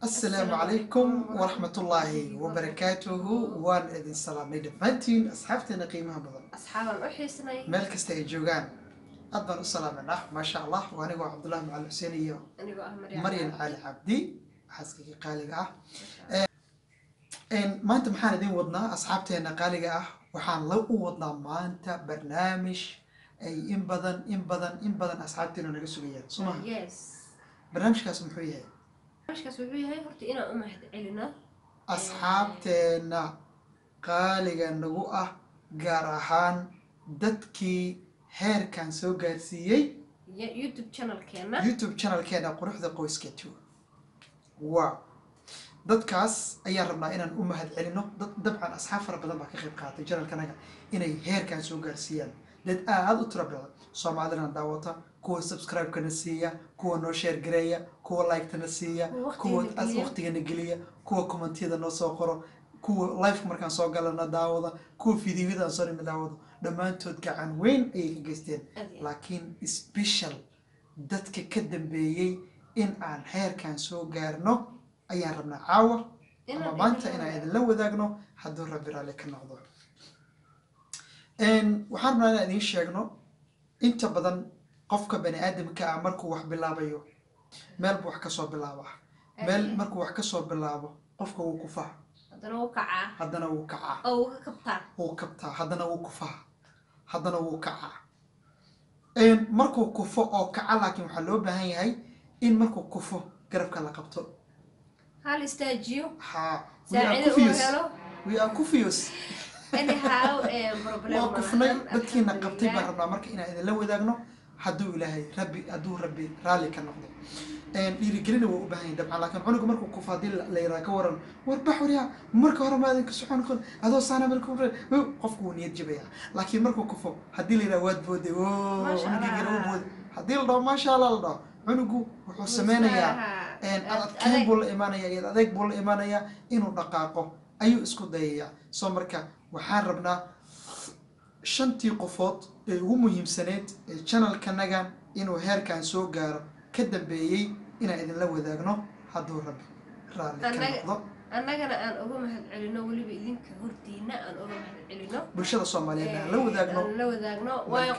السلام عليكم ورحمة الله وبركاته. وان إذن سلامي دفانتين أصحابتنا قيمها بضل أصحاب الأحيسني مالك استيجوغان أدبر السلام الله ما شاء الله. وأنا عبد الله مع الحسينية مريم علي عبدي حسكي قالقة إن ما أنت محانا دين وضنا أصحابتنا قالقة وحان لو وضنا ما أنت برنامج أي إن بدن أصحابتنا نقصوية سمع برنامج كاسم حويه مشكاس وحويه horta inaan u mahadcelino asxaabteena qaaliga nagu ah gaar ahaan dadkii heerkan soo gaarsiiyey YouTube channelkeena quruxda qoyska waa dadkaas ayaan rabnaa inaan u mahadcelino dabcan asxaab fara badan baa ka qayb qaatay channelkanaga inay heerkan soo gaarsiiyaan dad aad u tiro badan Soomaalina daawata kuwa subscribe kana siiya kuwa noo share gareeya kuwa like kana siiya kuwa waqtiga geliya kuwa commentiyada noo soo qoro kuwa live markaan soo galana daawada kuwa fiidiyoada soo dhimi daawado dhamaantood gacan weyn ay ka geysteen laakiin special dadka ka dambeeyay in aan heerkan soo gaarno ayaan rabnaa caawa ama maanta inaan idin la wadaagno hadduu rabbi raali ka noqdo waxaan rabnaa inaan idiin sheegno inta badan qofka bani aadamka ah markuu wax bilaabayo meel buu wax ka soo bilaabaa meel markuu wax ka soo bilaabo qofka wuu kufaa haddana wuu kacaa wuu kabtaa haddana wuu kufaa haddana wuu kacaa markuu kufo oo kaca laakiin waxaa loo baahan yahay in markuu kufo garabka la qabto hal istaajiyo we are kufius waa kufnay dadkiina qabtay baan rabnaa marka inaan idin la wadaagno hadduu ilaahay hadduu rabbi raali ka noqdo dhiirigelina waa u baahan yahay dabcan laakiin cunuga markuu kufo haddii la yidhaha ka waran warbax waryaa marka hore ma idinka socon kon adoo saana marka qofku wuu niyad jabaya laakiin markuu kufo haddii la yidhaha waad booday cunugigana u booday haddii la dhaho maasha allah la dhaho cunugu wuxuu sameynayaa adkeyn buu la imaanaya iyo adeeg buu la imaanayaa inuu dhaqaaqo ayuu isku dayayaa soo marka waxaan rabnaa shantii qofood ee ugu muhiimsaneed ee channelkanagan inuu heerkan soo gaaro ka dambeeyay inaan idinla wadaagno hadduu rabbi raali ka noqdo annagana aan uga mahadcelino weliba idinka hortiina aan uga mahadcelino bulshada Soomaaliyeed aan la wadaagno waayo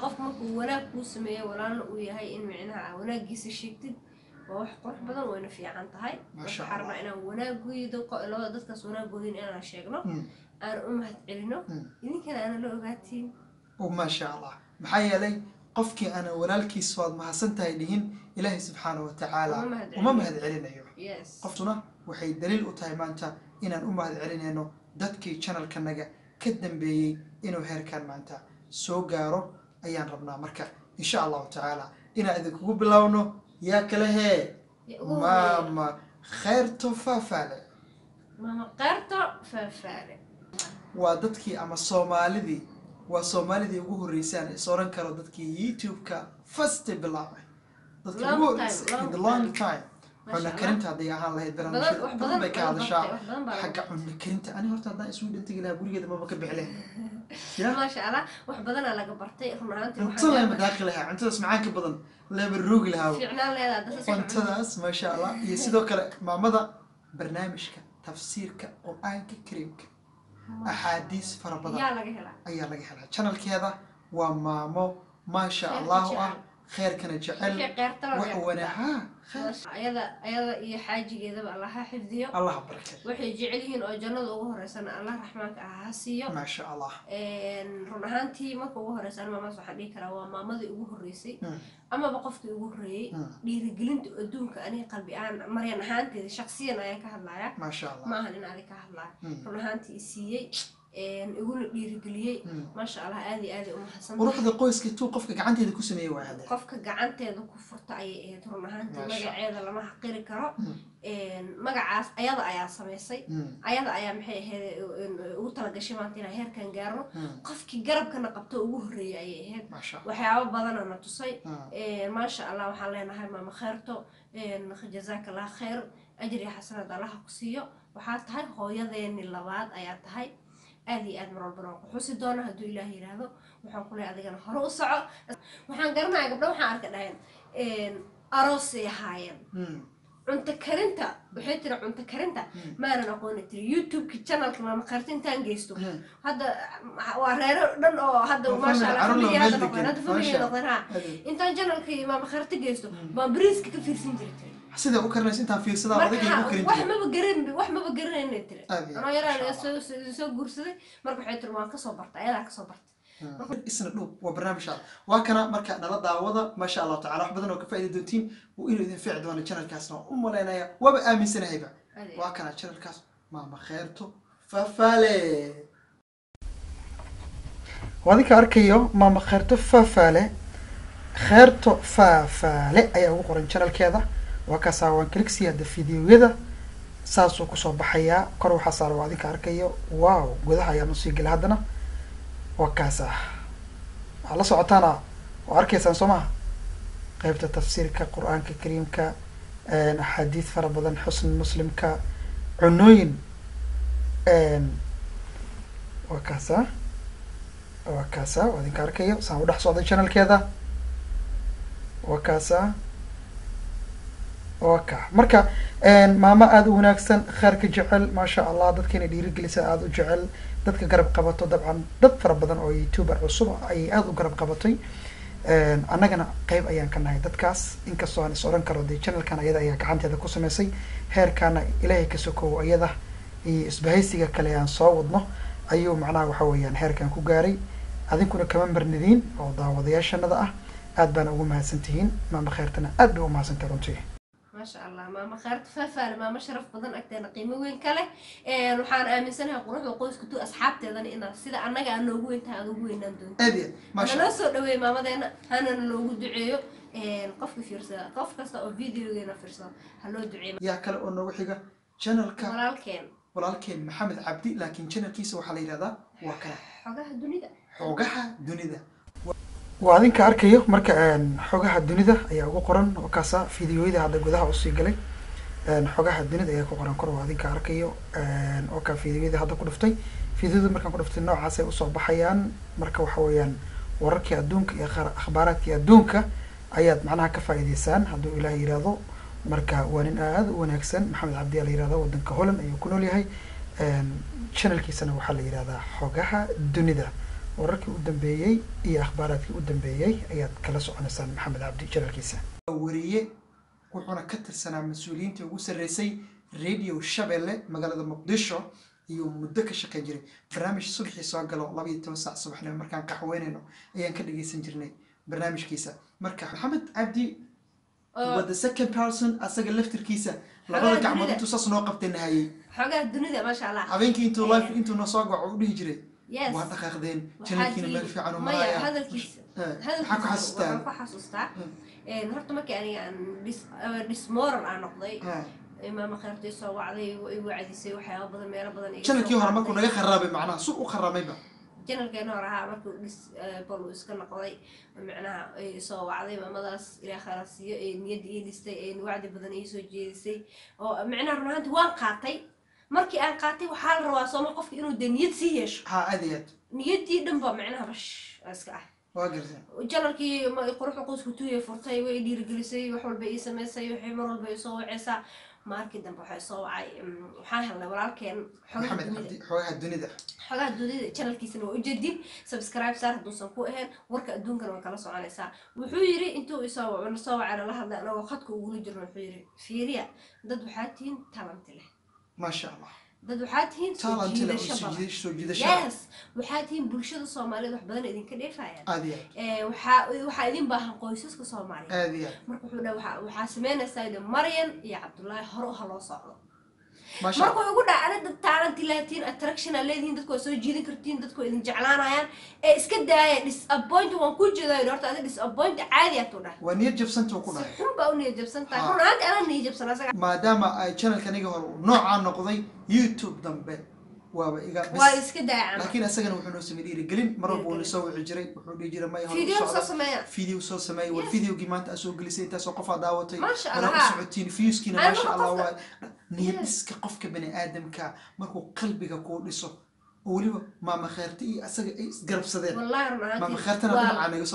qofka markuu wanaag kuu sameeyo walaalna uu yahay in micnaha wanaagiisa sheegtid waa wax qurux badan wayna fiican tahay waxaan rabnaa inaan wanaagoydo labada dadkaas wanaagoodin inaan sheegno aan u mahadcelino idinkana aan la ogaatiin maasha allah maxaa yeelay qofkii aan walaalkiis waad mahadsantahay dhihin ilaahay subxaanahu wa tacaala uma mahadcelinayo qoftuna waxay daliil u tahay maanta inaan u mahadcelinayno dadkii channelkanaga ka dambeeyay inuu heerkan maanta soo gaaro ayaan rabnaa marka insha allahu tacaala inaan idinkugu bilaawno يا كلهي ماما خيرتو فافالة ماما خيرتو فافالة ودتكي أما الصومالي وصومالي يقولوا الرئيسان صورن كانوا دتكي يوتيوب كا فست بالله دتكي in the long time عنا كرنت هذا يا هلا هيدران بدل بك هذا الشعب حق عنا كرنت أنا هرت هذا اسمه أنت قلها بقولي كذا ما بكبر عليه ما شاء الله وحبذنا على قبرتي رمنا أنت الله مداخلها أنت اسمعك بدن لا بالروق لها فعلا لا أنت ناس ما شاء الله يسيدو كلا مع مدى برنامجك تفسيرك قرآن كريمك أحاديث فربضة يا لقي هلا channel كذا ومامو ما شاء الله خير كان جعل وحونا ها أيضا يحاجي كذا الله حفظيه الله بركة وحي جعلهن أو جنة وجهه رسنا الله رحمك أحسيه ما شاء الله رنهانتي ما كوجه رسنا ما مصح عليك روا ما مضي وجه الرئيسي أما بقفت وجه الرئي ليرجلنت أدونك أنا قلبي أنا مريم هانتي شخصيا أنا كهلايا ما شاء الله ما هن عليك كهلايا رنهانتي سيء يقول ليرجليه ما شاء الله هذه حسن وروح ذا قوس كتو قفك عنتي ذا كوسمي واحد قفك عنتي ذا كفرت أي رنهانتي ما جعيد لما حقير كرا مجاعس أيضا أيا سميسي أيضا أيا محي وطلع شيمانتنا هير كان جارو قفك جرب كنا قبته وجهري أي هاد وحياة بدنا نتصي ما شاء الله وحلينا هاي ما خيرته جزاك الله خير أجري حسنة الله قصيه وحات هاي هو يذين اللباد أيات هاي أدي أدمر البنوك حسي دونا هدو إلهي هذا وحن كل هذا كان هروس وحن قرنا قبل وحن أركضين أروسي هاين cunta karinta waxay tiri cunta karinta maanan aqooni tiri youtube-ka channelka maama khayrta intaan geysto hadda waa reero dhan oo hadda maasha allah family hadda noqdeen hadda family noqdeen ha intaan channelka maama khayrta geysto baan bariiska ka fiirsan jirtay sida u karnaysa intaan fiirsada adiga ku karin wax maba garanayna tiri anoo yaraan soo guursaday marka waxay tiri waan ka soo bartay ayadaa ka soo bartay isna dhow waa barnaamijka waa kana marka nala daawada ma sha Allah ta'ala wax badan oo ka faa'iido doontiin oo inuu idin fiic doono channelkaasna u maleynaya waba aaminsanahayba waa kana channelkaas maama khayrto fafale wadika arkayo maama khayrto fafale ayaa ugu qoran channelkeeda waa ka saawaan click hada fiidiyoyada saasoo ku soo baxaya kor waxa saaran wadika arkayo wow gudaha ayaa noo sii galay hadana وكاسة على صوتنا وأركيسان سماه قيبت تفسير كقرآن كريم ك حديث فربضن حسن مسلم كعنوين وكاسة وذين كاركيو سامودح صوتي channel كذا وكاسة marka maama aad u wanaagsan khayrka jecel ma sha Allah dadkina dhiirigelisa aad u jecel dadka garab qabato dabcan dad fara badan oo youtuber cusub ay aad u garab qabatay annagana qayb ayaan ka nahay dadkaas inkastoo aan is oran karo channelkan ayada ayaa gacanteeda ku sameysay heerkana ilaahay ka sokow ayada iyo isbahaysiga kale aan soo wadno ayuu macnaha waxa weeyaan heerkan ku gaaray adinkuna kama marnidiin oo daawadayaashanada ah aad baan ugu mahadsantihiin maama khayrtana aad bay u mahadsantahay runtii ما شاء الله ماما خيرت فافال ماما شرف بدن أكتر قيمة وين كله وحنا آمن سنة قروح وقوس كتو أصحاب تذني إن سيدا أنا قاعد نوجو إنت هذا وين ندون أبي ما شاء الله أنا نصور دوي ماما ده أنا نوجو دعيو قف كفيرسا قف كستا أو فيديو جينا فرسا هلو دعي يا كلا أنه وحيجا channel كا ولا الكين محمد عبدي لكن channel كيس وحلي هذا وكلا حوجها دنيا وادين كاركيو marka xogaha dunida ayaa ugu qoran oo kaasa fiidiyoyada hadda gudaha u sii galay xogaha dunida ayaa ku qoran kor waadin ka arkayo oo ka fiidiyoyada hadda ku dhuftay fiidiyada markaan ku dhuftay noocaas ay u soo baxayaan marka waxa weeyaan wararkii adduunka iyo akhbaaradkii adduunka ayaad macnaha ka faa'iideysaan hadduu ilaahay yiraahdo marka waa nin aad u wanaagsan maxamed cabdi la yiraahdo wadanka Holland ayuu ku nool yahay channelkiisana waxa la yiraahdaa xogaha dunida wararkii u dambeeyay iyo akhbaaradkii u dambeeyay ayaad kala soconaysaan maxamed cabdi channelkiisa wariye wuxuuna ka tirsanaa mas'uuliyiinta ugu sareysay radio Shabeelle magaalada Muqdisho iyo muddo ka shaqeyn jiray barnaamij subaxii soo galo 12 saac subaxnimo markaan qaxweynayno ayaan ka dhageysan jirnay barnaamijkiisa marka maxamed cabdi was the second person asaga laftirkiisa labada gacmood intuu saas noo qabtay nahayay xogaha dunida ma sha Allah habeenkii intuu live intuu noo soo gaco u dhihi jiray واحد أخذين جنكين ما في عنو مرايا هذا الكيس هذا حكوا حسستان حسستان نهرت ما كان يعني بس مور عن نقضي إمام خيرتي سو وعدي وعدي سوي وحياة بدل ما يلا بدل جنكي هو ما كنا خرابي معنا سوق وخرابي بقى جنال كانوا راها ما كنا بس بولوس كنا قضي معناها سو وعدي ما مدرس إلى خلاصية نيدي يدستي وعدي بدل يسوي جيسي أو معناه رهانت وان قاطي markii aan qaatay waxa la rabaa soo qofka inuu daniyad si yeesho ha adeed niyadii dhanba macnaha bash iska ah waa gartay jalalkii ma quruxda qoysku tuuye furtay way dhiirigelisay wax walba ay sameysay waxay mar walba soo wacaysa markii dambe waxay soo wacay waxaan helnay walaalkeen xogaha dunida channelkiisana waa u jeedin subscribe saar haduusan ku ahayn warka adduunkana waa kala soconaysaa wuxuu yiri intuu soo wacana la hadlay anagoo khadka ugu jirno wuxuu yiri fiiriya dad waxaa tihiin talent leh ما شاء الله dad waxaad tihiin soo jiidasho yes waxaad tihiin bulshada Soomaaliyeed wax badan idin ka dheefayaan waxa idin baahan qoysaska Soomaaliyeed marka wuxuu dhaw waxa sameynaysaa Maryan iyo Cabdullaahi hore loo socdo marka ugu dhacay dad talent laatiin attraction leedin dadku soo jiidan kartiin dadku idin jeclaanayaan ee iska daaya disappoint waan ku jeeday horta adiga disappoint caadi ah tuu dhahay ونيت جبسنت وكذا حبا ونيت جبسنت runtii ana niyad jabsan asaga maadaama ay channel kaniga hor noocaan noqday YouTube dambe waaba iga bas waa iska daacay laakiin asagana wuxuu noo sameeyay gelin mar walba uu soo wixi jiray wuxuu dhigi jiray may video soo sameeyay war video gimaanta soo gelisay inta soo qof daawatay ma sha Allah socotiin viewskina ma sha Allah waa niyad iska qofka bani aadamka markuu qalbiga ku dhiso waliba maama khayrti iyo asaga ay isgarabsadeen maama khayrtana dhinaca naga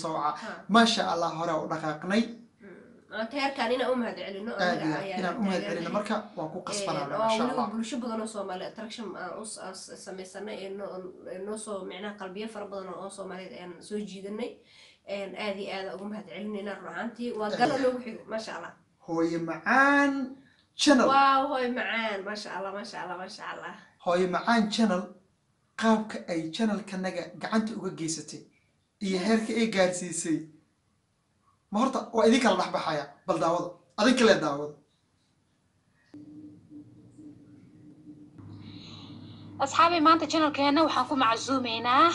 soo wacay ma sha Allah hore u dhaqaaqnay heerkan inaan u mahad celino inaan u mahad celino marka waan ku qasbanaana masha Allah bulsho badan oo Soomaali attraction aan samaysanay noo soo micnaha qalbiyo fara badan oo Soomaaliyeed aan soo jiidanay aad iyo aad ugu mahad celinayna ruuxantii waa galan ugu xigo masha Allah hooyo macaan channel waaw hooyo macaan masha Allah masha Allah masha Allah hooyo macaan channel qaabka ay channelkanaga gacanta uga geysatay iyo heerka ay gaarsiisay ma horta waa idin kala dhaxbaxaya bal daawada adin kale daawada asxaabi maanta channelkeena waxaan ku macsuumeynaa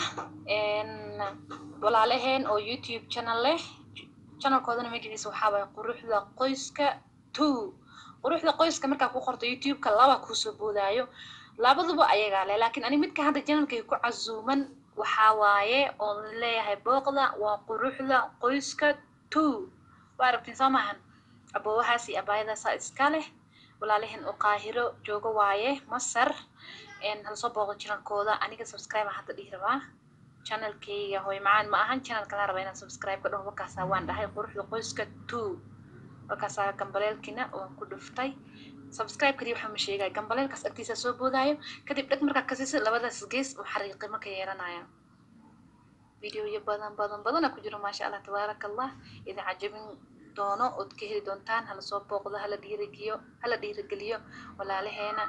walaalaheen oo YouTube channel leh channelkoodana magaciisa waxaa waay quruxda qoyska 2 quruxda qoyska markaa ku qorto YouTube-ka laba ku soo boodaayo labaduba ayaga leh laakiin ani midka hadda channelkayga ku casuuman waxaa waaye oo leeyahay booqda waa quruxda qoyska 2 waarabtiin soo maahan aboowahaas iyo abaayadaasa iska leh walaalaheen oo qaahiro jooga waaye Masar hal soo booqo channelkooda aniga subscribe hadda dhihi rabaa channelkayga hooy macaan ma ahan channelka la raba inaan subscribe ka dhaho markaas waan dhahay quruxda qoyska 2 markaas gambaleelkina oo ku dhuftay subscribe kaliya waxa ma sheegay gambaleelkaas agtiisa soo boodaayo kadib dhag markaa ka siisa labadaas gees oo xariiqi marka yeelanayaan فيديو بدن ku jiro ما شاء الله تبارك الله إذا عجبين دونو وتكهري دونتان هلا صوب بوقضة هلا ديرجليو ولا لهنا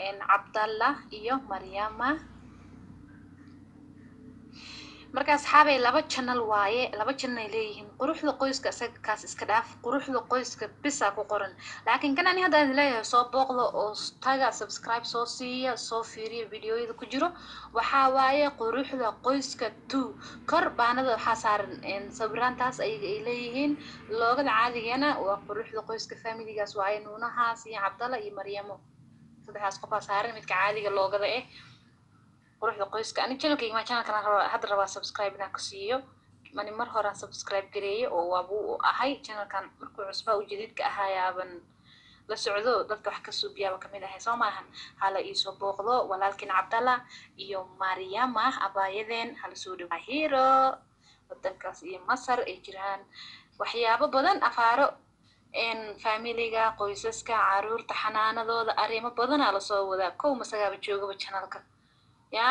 إن عبد الله إيو مريم marka asxaabay laba channel waaye laba channel leeyihiin quruxda qoyska kaas iska dhaaf quruxda qoyska bisa ku qoran laakiin kan ani hadda leeyahay soo booqdo oo taga subscribe soo siiya soo fiiriyo videoyada ku jiro waxa waaye quruxda qoyska 2 kor baanada waxa saaran sawiraantaas ay leeyihiin loogada caadigeena waa quruxda qoyska family-gaas waaye nuunahaas iyo Cabdalla iyo Maryamo saddexdaas qof saaran midka caadiga loogada quruxda qoyska ani channelkayga ma channelkan hadda rabaa subscribe inaan ku siiyo mani mar hore subscribe gareeyo oo waabu ahay channelkan markuu cusbaa u jadiidka ahayaaban la socdo dadka wax ka suubiyaaba kamid ahay soo maahan hala ii soo booqdo walaalkiin Cabdalla iyo Maryama abaayadeen hala soo dhawaahiro wadankaas iyo Masar ay jiraan waxyaabo badan afaaro family-ga qoysaska caruurta xanaanadooda arrimo badan la soo wadaa kow masagaaba joogaba channelka يا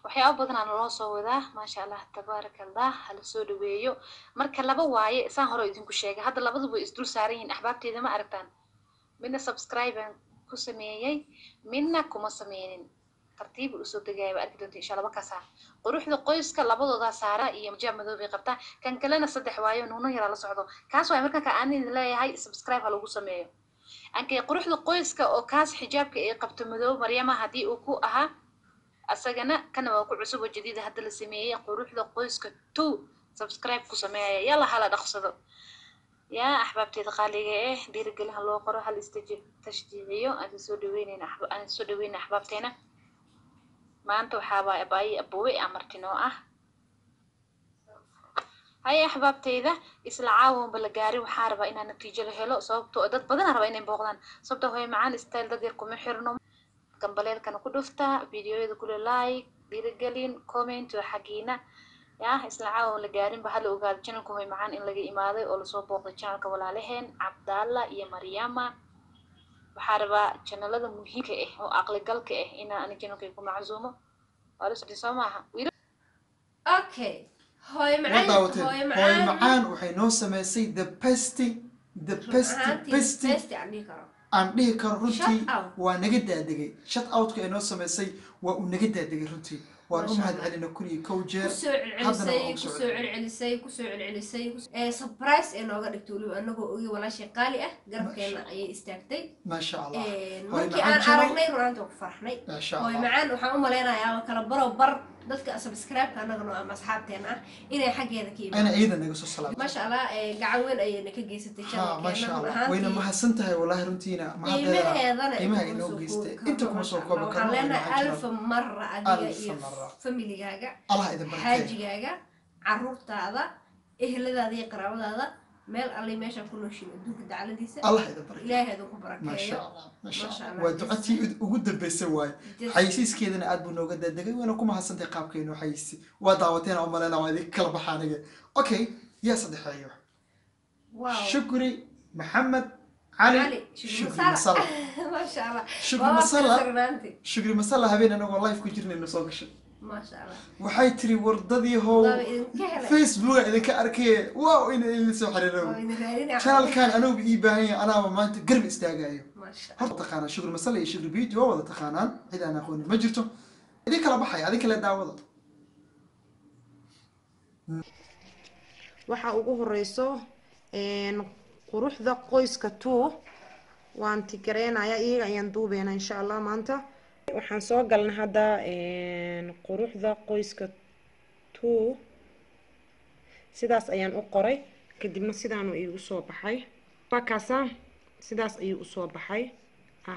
waxyaabo badan aan loo soo wadaa ma sha Allah tabaaraka Allah hal soo dhaweeyo marka laba waaye isaan hore idinku sheegay hadda labaduba is dul saaran yihiin ahbaabteeda ma aragtaan midna subscribe ku sameeyay midna kuma sameeynin tartiib u soo degay arki doonto insha Allah ka saa quruxda qoyska labadooda saara iyo madoobay qabta kan kalena saddex waayo nuuno yar la socdo kaas way marka ka aan leeyahay subscribe ha lagu sameeyo anke quruxda qoyska oo kaas xijaabka ay qabto madow Maryama hadii uu ku aha asagana kana waa ku cusub jadiid hadda la sameeyay quruxda qoyska 2 subscribe ku sameeya yalla hala dhaqsado يا أحبابتي تقاليجي ديرجلها لو قرأ هل تشجيعيو أنا سو دوين أحبابتينا ما أنتو حابة أباي أبوي أمرتنو هاي أحبابتي إذا إسلعاهم بالجاري وحاربة إنها نتيجة لهلو صوبتو أدت بدنا ربا إنهم بوغدان صوبتو هاي معان ستايل ديركم محرنو كان بليل كانوا كدفتا فيديو يدو كل لايك ديرجلين كومنت وحقينا يا إسلعاهم لجارين بحلو قال جنكو هاي معان إن لقي إمادي أو لصوبو قلتشانك ولا لهن عبدالله يا مريم وحاربة جنالة مهيكة إيه وعقل قلك إيه إنا أنا جنوك يكون معزومة وارس دي سماها أوكي هاي معان وحي نو سميسي the best aan dhihi karo runtii waa naga daadegay shut out-ka inoo samaysay waa uu naga daadegay runtii waan u mahad celina kun iyo kow jeer ku soo celcelisay surprise ee nooga dhigtay waliba anagoo ogi walaashay qaali ah garabkeena ayay istaagtay ma sha Allah markii aan aragnay runtii ku farxnay hooy macaan waxaan u maleynayaa kala bar dadka subscribe ka anaguna ama asxaabteena inay xageeda ka ana ciidan naga soo salaam ma sha Allah gacan weyn ayay ka geysatay channelkeena wayna mahadsantahay wallahi runtiina mahadnaqaadana qiimaha inoo geystay inta kuma soo koobi karo waxaan leenahay alf marra adiga iyo family-gaaga Allah idin barkeeyo xaajigaaga caruurtaada eheladaada iyo qaraabadaada meel alle meesha ku nooshin adduunka dacaladiisa Allah idin barkeeyo ilaahay idin ku barakeeyo ma sha Allah waa ducatii ugu dambeysay waay xayisiiskeedana aad buu nooga daadegay waana ku mahadsantahay qaabkeenu xayisi waa daawateen oo maleena waa idin kala baxaaniga okay ya saddexeeyo شكري محمد علي شكري مسلا ما شاء الله شكري مسلا شكري مسلا هبين أنا والله في كجرني نسوق الشيء ما شاء الله waxay tiri wardadii hoo Facebook idinka arkay waaw in soo xiriiro channelkan anigu ii baahan yahay anaaba maanta garb istaagayo horta taqaana shukr masala iyo shukr video wada taqaanaan cid aan aqoon ma jirto idin kala baxay adin kala daawada waxa ugu horeyso quruxda qoyska 2 waan tigreenaya iyaga ayaan duubeena insha Allah maanta waxaan soo galnay hadda quruxda qoyska 2 sidaas ayaan u qoray kadibna sidaan uu soo baxay pakasa sidaas ayuu soo baxay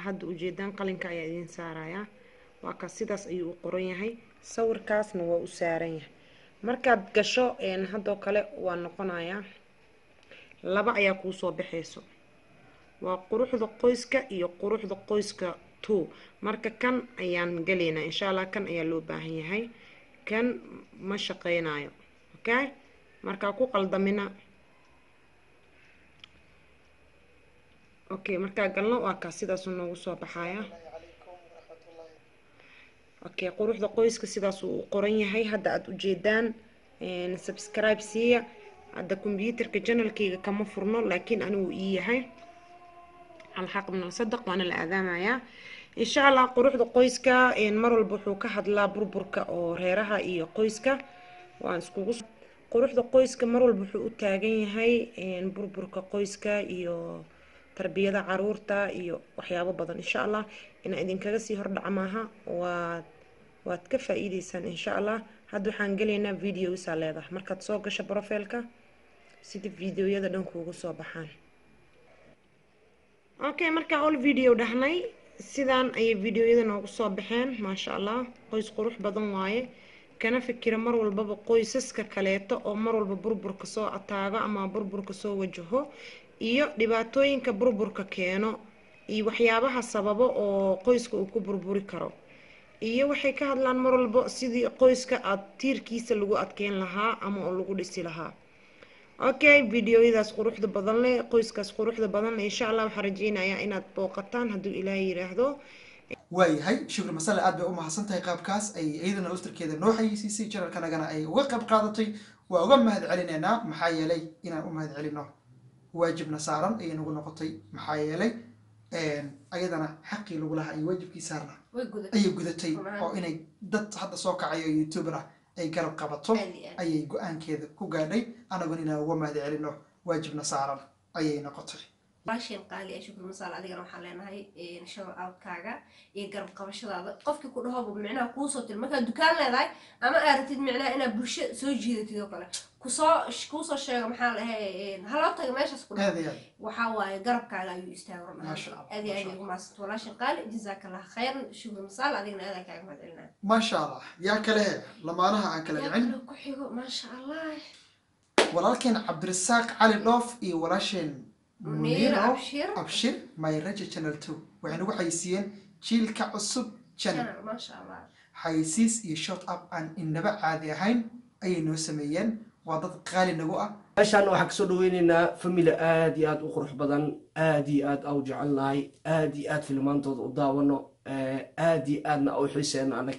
hadda ujeedaan qalinka ayaa idin saaraya waa ka sidaas ayuu u qoran yahay sawirkaasna waa u saaran yahay markaad gasho hadoo kale waa noqonaya laba ayaa ku soo baxayso waa quruxda qoyska iyo quruxda qoyska 2 marka kan ayaan galeena insha Allah kan ayaa loo baahan yahay kan ma shaqeynayo okay marka ku qaldamina okay marka galno waa ka sidaas noogu soo baxaya okay quruxda qoyska sidaas uu qoran yahay hadda aad u jeedaan subscribe siiya hadda computerka channelkayga kama furno laakiin anigu ii yahay الحق من الصدق وانا الاذامايا ان شاء الله قروحda qoyska mar walba wuxuu ka hadlaa burburka oo reeraha iyo qoyska waan iskugu quruxda qoyska mar walba wuxuu u taagan yahay burburka qoyska iyo tarbiyada caruurta iyo waxyaabo badan insha Allah in idin kaga sii hordhac maaha waad ka faa'iideysan insha Allah hadda waxaan galeynaa videos leedahay markaad soo gasho profileka sida videoyada dhan kuugu soo baxaan okay marka all video dhahnay sidaan ay videoyada noogu soo baxeen ma sha Allah qoys qurux badan waaye kana fikira mar walba qoysaska kaleeto oo mar walba burburka soo ataaga ama burburka soo wajaho iyo dhibaatooyinka burburka keeno iyo waxyaabaha sababo oo qoyska uu ku burburi karo iyo waxay ka hadlaan mar walba sidii qoyska aad tiirkiisa lagu adkeyn lahaa ama oo lagu dhisi lahaa okay videoyadaas quruxda badan leh qoyskaas quruxda badan leh insha Allah waxaan rajeynayaa inaad booqataan hadduu Ilaahay yiraahdo waayahay shukri masala aad bay u mahadsantahay qaabkaas ay ciidana hostarkeeda noo xayisiisay channelkanagana ay uga qayb qaadatay waa uga mahad celinaynaa maxaa yeelay inaan u mahad celino waajibna saaran ay nagu noqotay maxaa yeelay ayadana xaqii lagu lahaa ay waajibkii saarna ay gudatay oo inay dad hadda soo kacayo youtuber ah ay garab qabato ayay go'aankeeda ku gaadhay anaguna inaan uga mahad celino waajibna saaran ayay noqotay باشين قالي أشوف المسألة هذه أنا حلينا هاي نشوف أو كاجا يقرب قبش هذا قفك كل هذا بمعنى قوسة المكان دكان لا أما أردت معناه أنا برش سوجي ذي كله كوسة شيء محل هاي هلا طيب ماشي أسكت هذه وحاول يقرب كاجا يستوعب ما شاء الله هذه ما ولاش قال جزاك الله خير شوف المسألة هذه أنا كاجا ما دلنا ما شاء الله يا كله لما أنا أكل العين ما شاء الله ولكن عبد الرزاق علي لوف إي ولاشين منير أبشر ما يرجع channel 2 وعنو حيسين جيل كعصب channel ما شاء الله حيسيس يشوت أب عن النبأ عادي هين أي نوسميين وضد قالي نجوء عشان واحد سودويننا فميلة آدي آد أخرج بدن آدي آد أو جعلناي آدي آد في المنطقة وضاونا آدي آدنا أو حسين أنا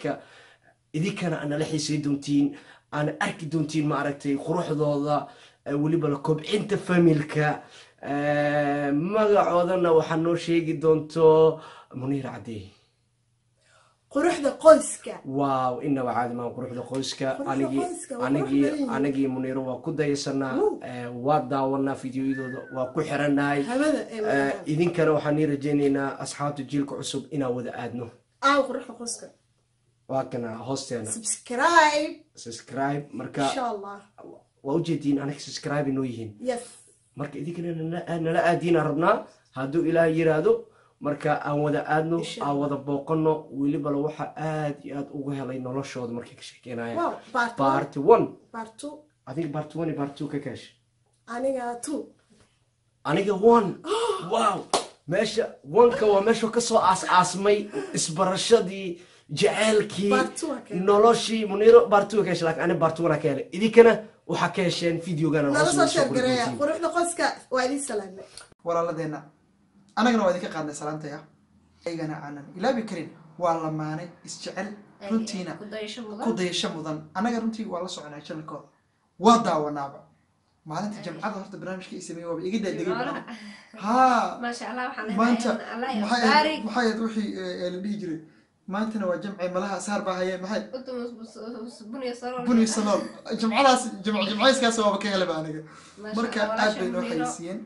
إذا كان أنا لحسين دونتين أنا أركي دونتين ما أركتي خروج ضاضة ولي بالكوب أنت فميلك magacoodana waxaa noo sheegi doonto Muniir Cadi quruxda qoyska waaw inaba caadi ma quruxda qoyska anigi Muniir waa ku daysanaa waa daawanaa fiidiyoyadooda waa ku xiranahay idinkana waxaan rajeynaynaa asxaabta jiilka cusub inaa wada aadno quruxda qoyska waa kana hoosteena subscribe marka insha Allah waa ujeedin aniga subscribe inoo yihiin yes marka idinkana nala aadina rabnaa hadduu Ilaahay yiraahdo marka aan wada aadno aan wada booqano waliba waxa aad iyo aad ugu helay noloshooda markay ka sheekeynayaan part 1 adiga part 1 iyo part 2 ka kash aniga 1 wow meesha 1ka waa meesha ka soo aasmay isbarashadii jaceelkii noloshii Muniir part 2 ka kash laakiin ani part 1 ka helay idinkana waxaa ka hesheen videogana nala soo sheer gareeya qoraysiin. quruxda qoyska waa idin salaamay walaaladeenna annagana waa idinka qaadnay salaantaya aygana aanan ilaabi karin waa lamaane isjecel runtiina ku dayasho mudan ku dayasho mudan annaga runtii waa la soconaa channelkooda waa daawanaaba maalinta jamcada horta barnaamijka ii sameeyey waaba iga daadegay ها ما شاء الله وحنا ما أنت الله يبارك محايد وحي اللي يجري ما أنت نوع جمع ملها صار بها محايد انتم بني صالون بني صلال جمع يسكا سوا بكيلة بانية ما شاء مركا الله ولا عاد شيء بينو منيرة. حيسين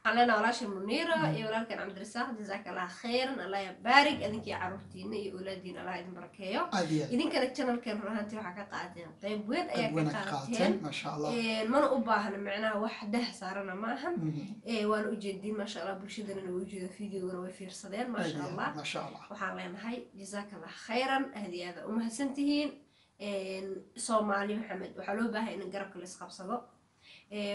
علينا ولا شيء منيرة يا ولكن عبد الرزاق جزاك الله خيرا الله يبارك اذنك يا عروتين يا اولادين الله يدين بركايو أدية idin kana channelkan ruhanti waxa ka qaadeen qayb weyn ayaa أبونا ka قاتل qaateen ما شاء الله mana u baahna macnaha wax dah saarana maahan مهم. waan u jeedin ma sha Allah bulshadana way u jeedo videogana way fiirsadeen ma sha أدية Allah ما شاء الله waxaan leenahay jazakallah khayran hadiyada u mahadsantihiin Soomaali Maxamed waxa loo baahay in garabka la isqabsado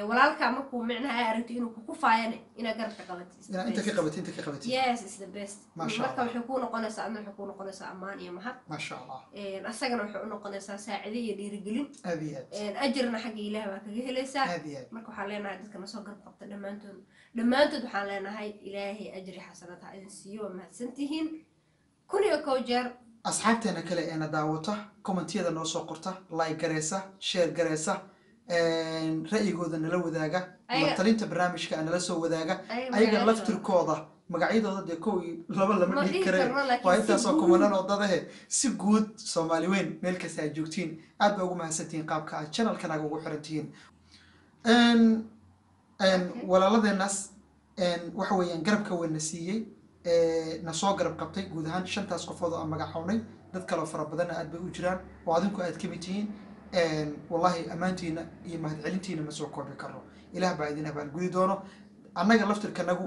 walaalka markuu micnaha aragto inuu ku faayane ina garabka qabatid يعني أنت كقبتي أنت كقبتي yes is the best ما شاء marka الله. wuxuu ku noqonaysaa adna wuxuu ku noqonaysaa amaan iyo mahad ما شاء الله asagana wuxuu u noqonaysaa saacido iyo dhiirigelin أدية ajirna xagga Ilaahay baa kaga helaysaa أدية marka waxaan leenahay dadka na soo garab qabta dhammaantood waxaan leenahay Ilaahay ajri xasanad ha idin siiyo waa mahadsantihiin kun iyo kow jeer أصحابتنا كلا أنا دعوته كومنتيدا نوصل قرطة لايك جريسة شير جريسة رأي جودا نلو ذاقة مطلين برنامج كأن لسه ذاقة أيضا لفتر كوضة مقعيد هذا كوي لبلا من هيكرة وأنت صاكم أنا نقطة هي سجود صوماليين ملك ساجوتين أبى أقوم هستين قاب كا channel كنا أقوم حرتين إن ولا لذي الناس إن وحوي ينقرب كون نسيي nasoo garab qabtay guud ahaan shantaas qofood oo magacawnay dad kale oo fara badan aad bay u jiraan oo adinku aad ka mid tihiin wallahi amaantiina iyo mahadcelintiina ma soo koobi karo ilaah baa idin abaal gudi doono annaga laftirkanagu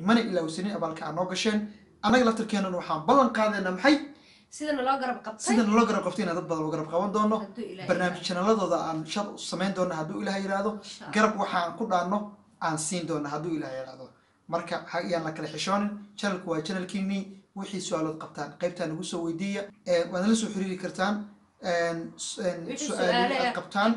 mana ilaawsanin abaalka aan noo gasheen annaga laftirkeenana waxaan ballan qaadaynaa maxay sidana loo garab qabtay sidana loo garab qabtay inaan dad badan loo garab qaban doono barnaamij channelladooda aan shar samayn doono hadduu ilaah yiraahdo garab waxaan ku dhaanno aan siin doono hadduu ilaah yiraahdo marka ayaan la kala xishoonin channelku waa channelkiinii wixii su'aalood qabtaan qaybtaan ugu soo weydiiya waad la soo xiriiri kartaan su'aalo aad qabtaan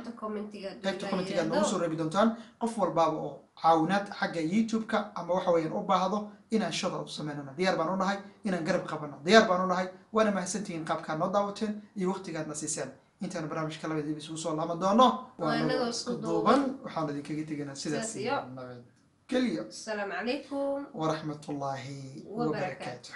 qaybta commentiga nagu soo reebi doontaan qof walbaaba oo caawinaad xagga youtube-ka ama waxa weeyaan u baahdo inaan shoda u sameynana diyaar baan u nahay inaan garab qabano diyaar baan u nahay waana mahadsantihiin qaabkaad noo daawateen iyo waqtigaadna siiseen intaan barnaamijka labada dib isugu soo laaban doono waa isku duuban waxaan idinkaga tegaynaa sidaas iyo nabad السلام عليكم ورحمة الله وبركاته